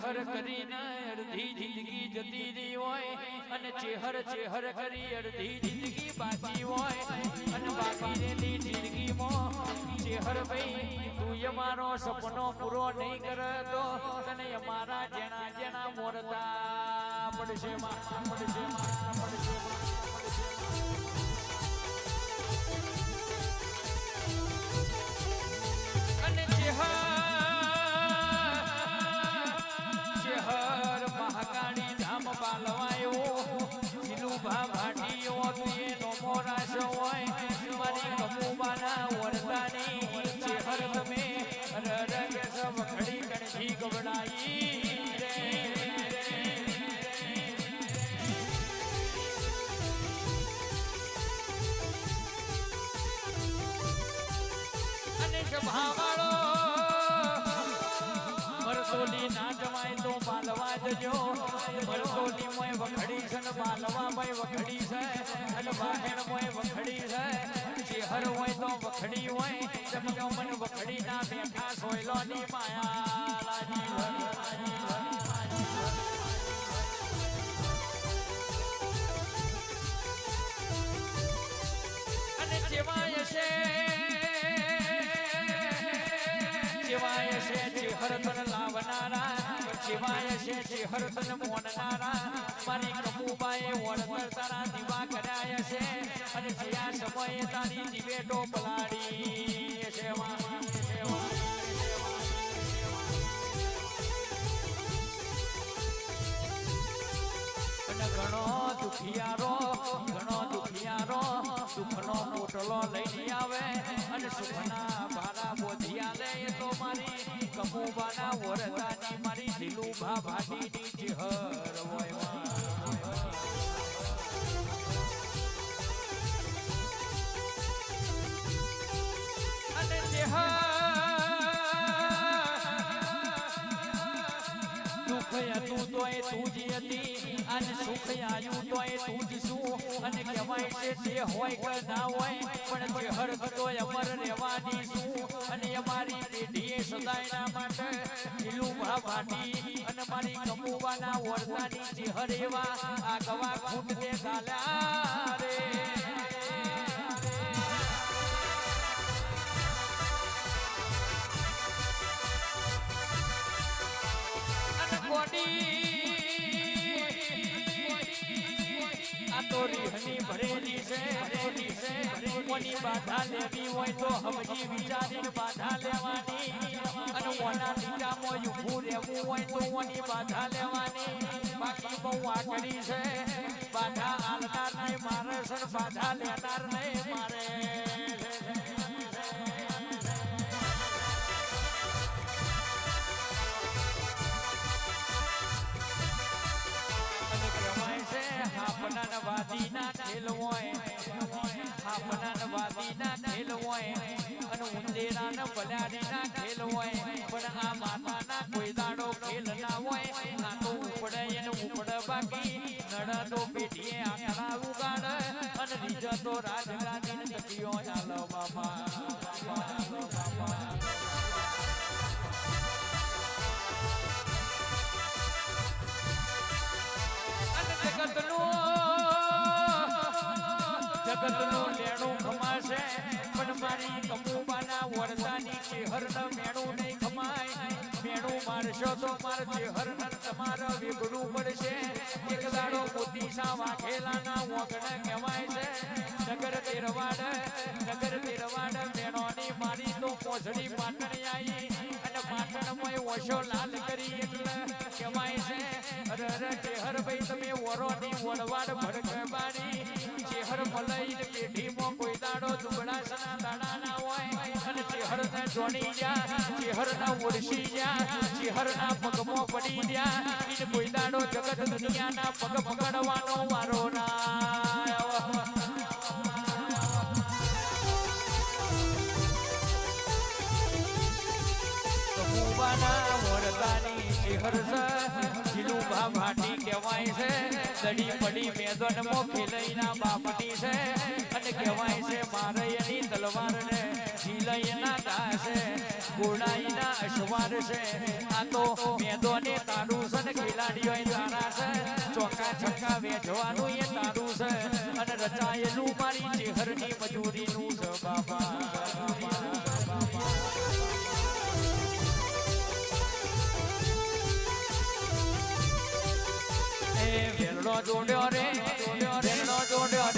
ચેહર કરીને અડધી જિંદગી જતી રહી હોય અને ચેહર ચેહર કરી અડધી જિંદગી બાકી હોય અને બાકી રહેલી જિંદગીમાં ચેહર ભાઈ તું અમારો સપનો પૂરો નહીં કરે તો તને અમારા જેણા જેણા મોરતા પડશે પડશે પડશે અને ચેહર મહાકાળી ધામ બાલવાયો જીલુભા ભાટીઓ તેનો મોરાશ હોય મારી કમુબાના વરદાની ચેહર તમે રરગે સબ ખડી કણથી ગબડાઈ રે અને સભાવાળો મરતોલી ના જમાય તો બાલવા જજો મરતોલી મોય વખડી છે ને બાલવા મોય વખડી છે અને બાહેણ મોય વખડી છે ચેહર હોય તો વખડી હોય જમજો મન વખડી ના બેઠા સોયલો ની માયા લાજી અને જેવાય છે જેવાય છે ચેહર તન લાવનારા જેવાય છે ચેહર તન મોનનારા મારી કમુબાએ વળતર તારા દીવા કર્યા છે અને જ્યાં સમયે તારી દિવેટો પલાડી સેવા અને ઘણો દુખિયારો સુખનો પોટલો લઈને આવે અને સુખના ભારા બોધિયા લે તો મારી કમુબાના વરદાની મારી જીલુભા ભાટીની ચેહર હોય અને ચેહર દુઃખ હતું તોય તું જ હતી અને સુખ આવ્યું તોય તું જ શું અને કહેવાય છે જે હોય કે ના હોય પણ ચેહર તો અમર રહેવાની શું અને અમારી પેઢીએ સદાયના માટે જીલુભા ભાટી અને મારી કમુબાના વરદાની ચેહર એવા આ ગવા ખૂટ દે ગાલ્યા રે હની ભરેલી છે કોની બાધા લેવી હોય તો હમજી વિચારીને બાધા લેવાની અને ઓના લીટામાં ઊભું રહેવું હોય તો ઓની બાધા લેવાની બાકી બહુ આકડી છે બાધા આલનાર નહીં મારે સર બાધા લેનાર નહીં મારે હાપના વાદીના ખેલ હોય અને ઉંદેરાના બલાડીના ખેલ હોય પણ આ માતાના કોઈ દાડો ખેલ ના હોય આ તો ઉપડે એને ઉપડે બાકી નડતો પેટીએ આકરા ઉગાડ અને રીજતો રાજગાદીને તકીઓ ચાલો બાપા જગતનું લેણું ખમાશે પણ મારી કમુબાના વરદાની ચેહરનું મેણું નહીં ખમાય મેણું મારશો તો માર ચેહર તમારે વેગડું પડશે એક દાડો મોતી સા વાઘેલાના વગણ કહેવાય છે નગર તેરવાડ મેણોની મારી તો પોસડી પાટણ આવી અને પાટણમાં ઓશો લાલ કરી એટલે કહેવાય છે અરે ચેહર ભાઈ તમે વરોની વડવાડ ભડક બારી ચેહર મલઈને પેઢીમાં કોઈ દાડો દુબળાસના દાડા ના હોય અને ચેહરને જોડી જા ચેહરના ઓળશી જા ચેહરના પગમાં પડી જા એને કોઈ દાડો જગત દુનિયાના પગ પકડવાનો વારો ના વરદાની ચેહર જીલુભા ભાટી કહેવાય છે દડી પડી મેદનમાં ખેલઈના બાપની છે અને કહેવાય છે મારે એની તલવાર ને જીલઈના દાસ છે ગોડાઈના અશ્વાર છે આ તો મેદોને તારું ઘડિયોય તારા છે ચોકા છક્કા વેચવાનું એ તારું છે અને રચાયેલું મારી ચેહરની મજૂરીનું છે બાપા વેલનો જોડ્યો રે વેલનો જોડ્યો